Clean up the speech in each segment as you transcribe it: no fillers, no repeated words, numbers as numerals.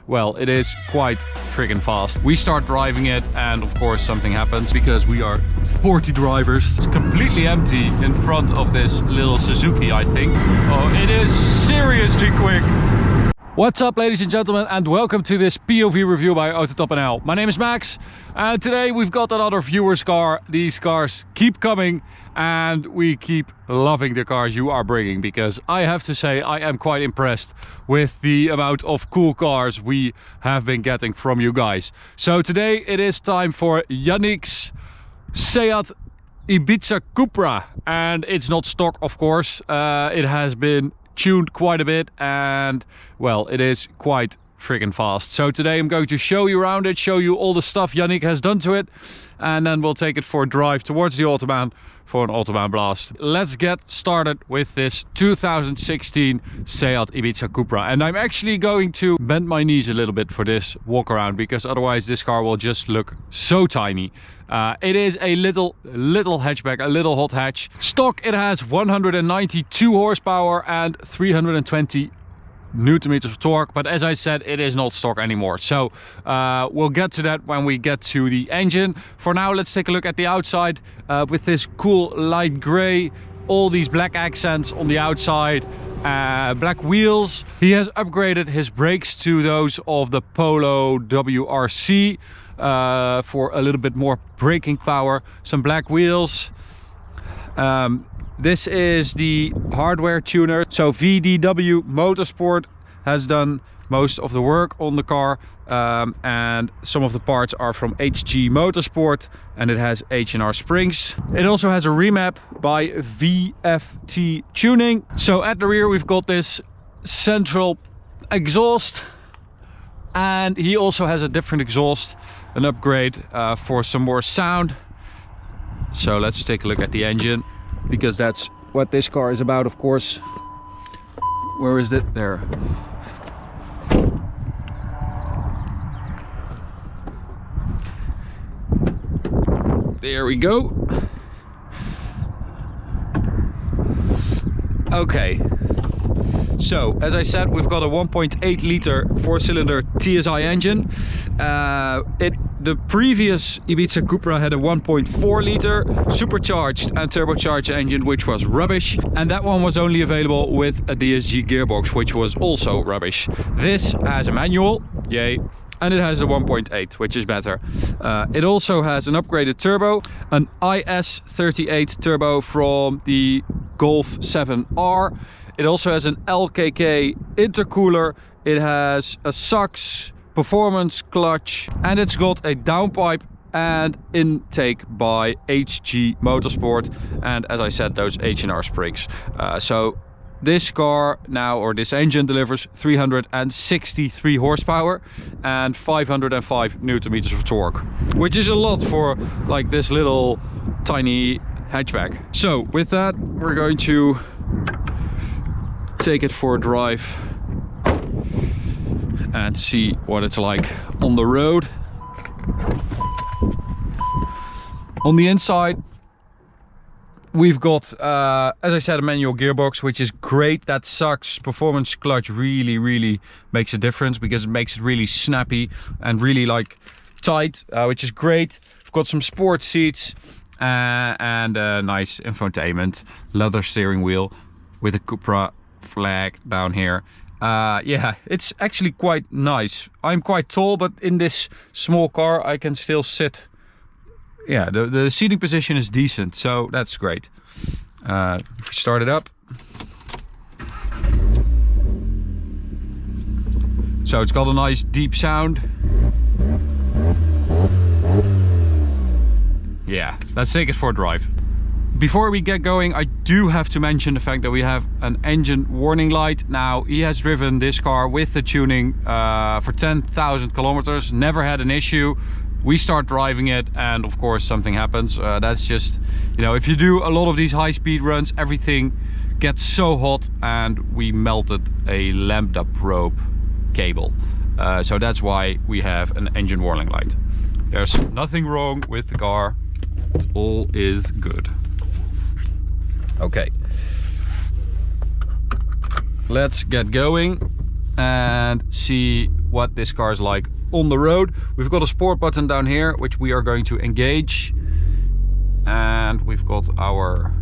well, it is quite freaking fast. We start driving it and of course something happens because we are sporty drivers. It's completely empty in front of this little Suzuki, I think. Oh, it is seriously quick. What's up, ladies and gentlemen, and welcome to this POV review by AutoTopNL. My name is Max, and today we've got another viewer's car. These cars keep coming, and we keep loving the cars you are bringing, because I have to say I am quite impressed with the amount of cool cars we have been getting from you guys. So today it is time for Yannick's Seat Ibiza Cupra, and it's not stock, of course. It has been tuned quite a bit, and well, it is quite freaking fast. So today I'm going to show you around it, show you all the stuff Yannick has done to it, and then we'll take it for a drive towards the Autobahn for an Autobahn blast. Let's get started with this 2016 Seat Ibiza Cupra. And I'm actually going to bend my knees a little bit for this walk around, because otherwise this car will just look so tiny. It is a little hatchback, a little hot hatch. Stock, it has 192 horsepower and 320 Newton meters of torque, but as I said, it is not stock anymore. So we'll get to that when we get to the engine. For now, let's take a look at the outside with this cool light gray, all these black accents on the outside, black wheels. He has upgraded his brakes to those of the Polo WRC for a little bit more braking power. Some black wheels. This is the hardware tuner. So VDW Motorsport has done most of the work on the car, and some of the parts are from HG Motorsport, and it has H&R springs. It also has a remap by VFT Tuning. So at the rear we've got this central exhaust, and he also has a different exhaust, an upgrade for some more sound. So let's take a look at the engine, because that's what this car is about, of course. Where is it? There. There we go. Okay. So, as I said, we've got a 1.8 liter 4-cylinder TSI engine. The previous Ibiza Cupra had a 1.4 liter supercharged and turbocharged engine, which was rubbish. And that one was only available with a DSG gearbox, which was also rubbish. This has a manual, yay. And it has a 1.8, which is better. It also has an upgraded turbo, an IS38 turbo from the Golf 7R. It also has an LKK intercooler. It has a SAX performance clutch, and it's got a downpipe and intake by HG Motorsport, and as I said, those H&R springs. So this car now, or this engine, delivers 363 horsepower and 505 Newton meters of torque, which is a lot for like this little tiny hatchback. So with that, we're going to take it for a drive and see what it's like on the road. On the inside we've got, as I said, a manual gearbox, which is great. That SAX performance clutch really makes a difference, because it makes it really snappy and really like tight, which is great. We've got some sport seats and a nice infotainment, leather steering wheel with a Cupra flag down here. Yeah, it's actually quite nice. I'm quite tall, but in this small car I can still sit. Yeah, the seating position is decent, so that's great. If we start it up. So it's got a nice deep sound. Yeah, let's take it for a drive. Before we get going, I do have to mention the fact that we have an engine warning light. Now, he has driven this car with the tuning for 10,000 kilometers, never had an issue. We start driving it and of course something happens. That's just, you know, if you do a lot of these high-speed runs, everything gets so hot, and we melted a lambda probe cable. So that's why we have an engine warning light. There's nothing wrong with the car. All is good. Okay, let's get going. and see what this car is like on the road. We've got a sport button down here, which we are going to engage. And we've got our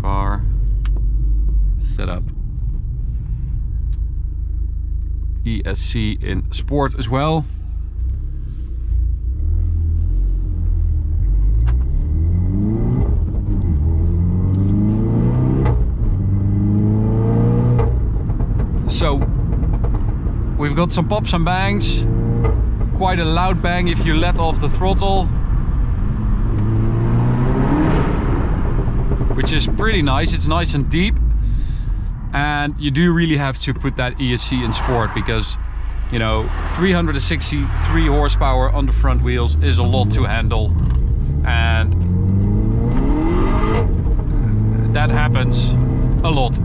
car set up. ESC in sport as well. So we've got some pops and bangs, quite a loud bang if you let off the throttle, which is pretty nice. It's nice and deep, and you do really have to put that ESC in sport because, you know, 363 horsepower on the front wheels is a lot to handle, and that happens a lot.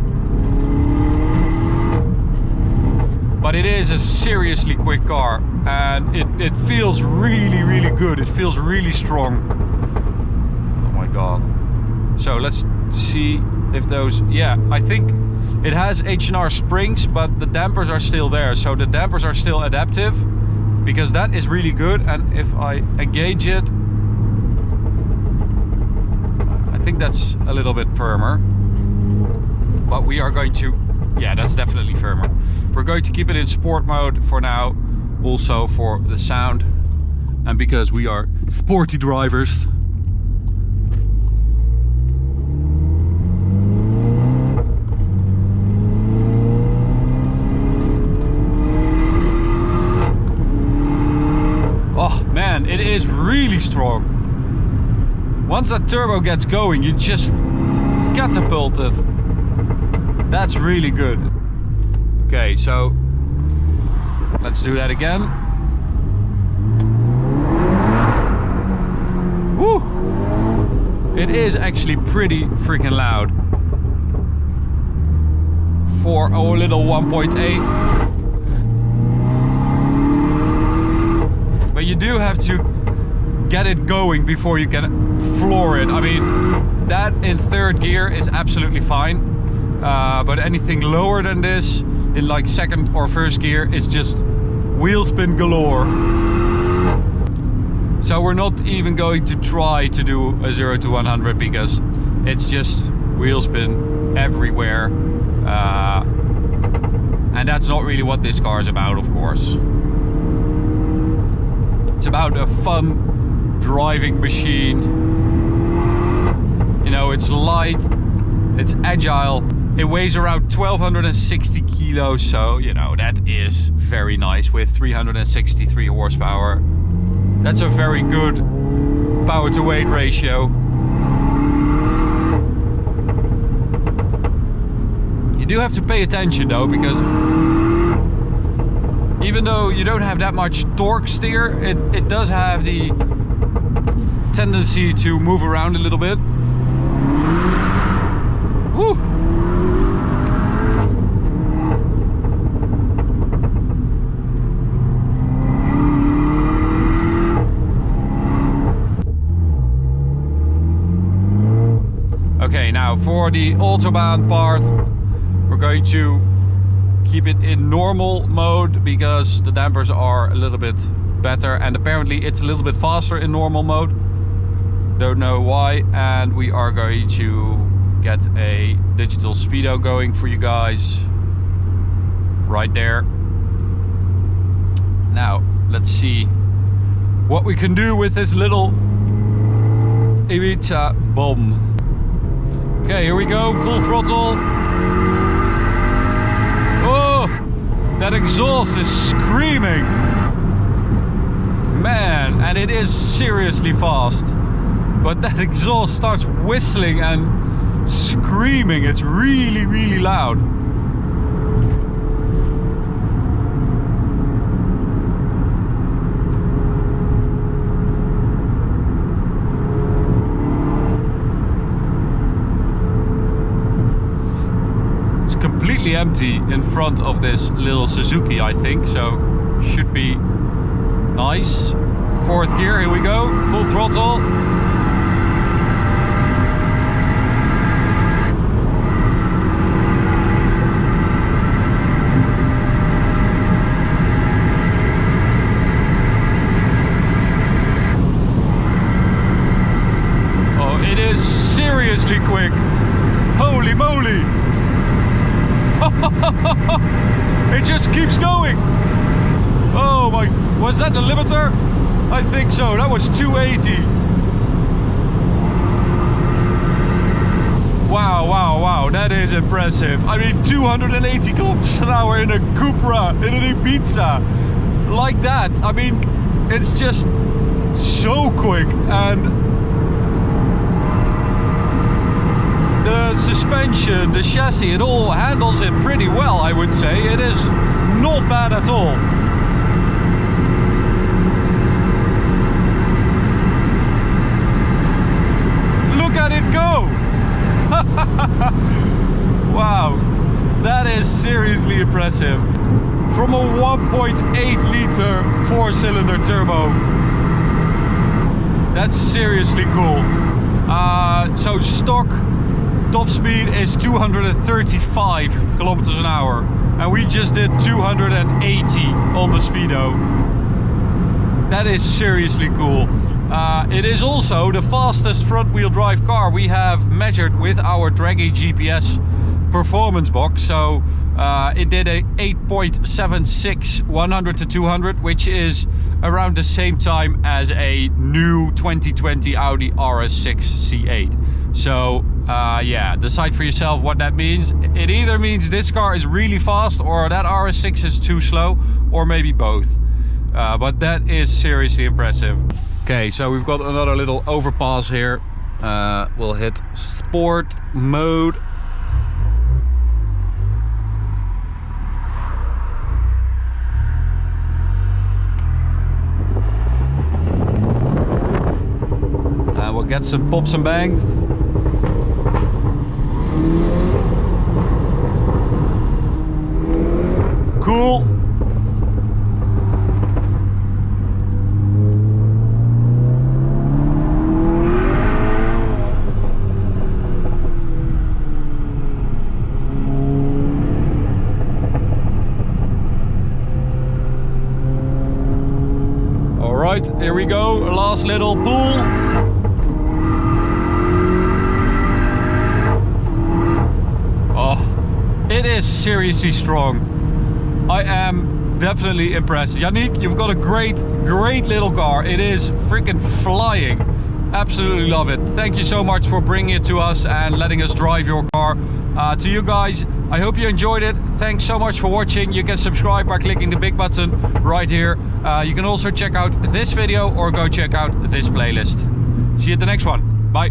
But it is a seriously quick car, and it feels really, really good. It feels really strong. Oh my god. So let's see if those, yeah, I think it has H&R springs, but the dampers are still there. So the dampers are still adaptive, because that is really good. And if I engage it, I think that's a little bit firmer. But we are going to, yeah, that's definitely firmer. We're going to keep it in sport mode for now, also for the sound, and because we are sporty drivers. Oh man, it is really strong. Once that turbo gets going, you just catapult it. That's really good. Okay, so let's do that again. Woo! It is actually pretty freaking loud for our little 1.8. But you do have to get it going before you can floor it. I mean, that in third gear is absolutely fine. But anything lower than this, in like second or first gear, is just wheel spin galore. So we're not even going to try to do a 0 to 100 because it's just wheel spin everywhere. And that's not really what this car is about, of course. It's about a fun driving machine. You know, it's light, it's agile. It weighs around 1260 kilos, so, you know, that is very nice with 363 horsepower. That's a very good power to weight ratio. You do have to pay attention though, because even though you don't have that much torque steer, it does have the tendency to move around a little bit. Woo! Okay, now for the Autobahn part, we're going to keep it in normal mode because the dampers are a little bit better, and apparently it's a little bit faster in normal mode. Don't know why. And we are going to get a digital speedo going for you guys right there. Now let's see what we can do with this little Ibiza bomb. Okay, here we go, full throttle. Oh, that exhaust is screaming. Man, and it is seriously fast. But that exhaust starts whistling and screaming. It's really, really loud. Completely empty in front of this little Suzuki, I think, so should be nice. Fourth gear, here we go, full throttle. seriously quick. Holy moly. It just keeps going. Oh my, was that the limiter? I think so, that was 280. Wow, wow, wow, that is impressive. I mean, 280 kilometers an hour in a Cupra, in an Ibiza. Like that. I mean, it's just so quick. And the suspension, the chassis, it all handles it pretty well, I would say. It is not bad at all. Look at it go! Wow, that is seriously impressive. From a 1.8 liter 4-cylinder turbo. That's seriously cool. So stock top speed is 235 kilometers an hour, and we just did 280 on the speedo. That is seriously cool. It is also the fastest front-wheel drive car we have measured with our Draggy GPS performance box. So it did a 8.76 100 to 200, which is around the same time as a new 2020 Audi RS6 C8. So yeah, decide for yourself what that means. It either means this car is really fast, or that RS6 is too slow, or maybe both. But that is seriously impressive. Okay, so we've got another little overpass here. We'll hit sport mode. And we'll get some pops and bangs. Cool. Alright, here we go, last little pull. Oh, it is seriously strong. I am definitely impressed. Yannick, you've got a great little car. It is freaking flying. Absolutely love it. Thank you so much for bringing it to us and letting us drive your car. To you guys, I hope you enjoyed it. Thanks so much for watching. You can subscribe by clicking the big button right here. You can also check out this video or go check out this playlist. See you at the next one. Bye.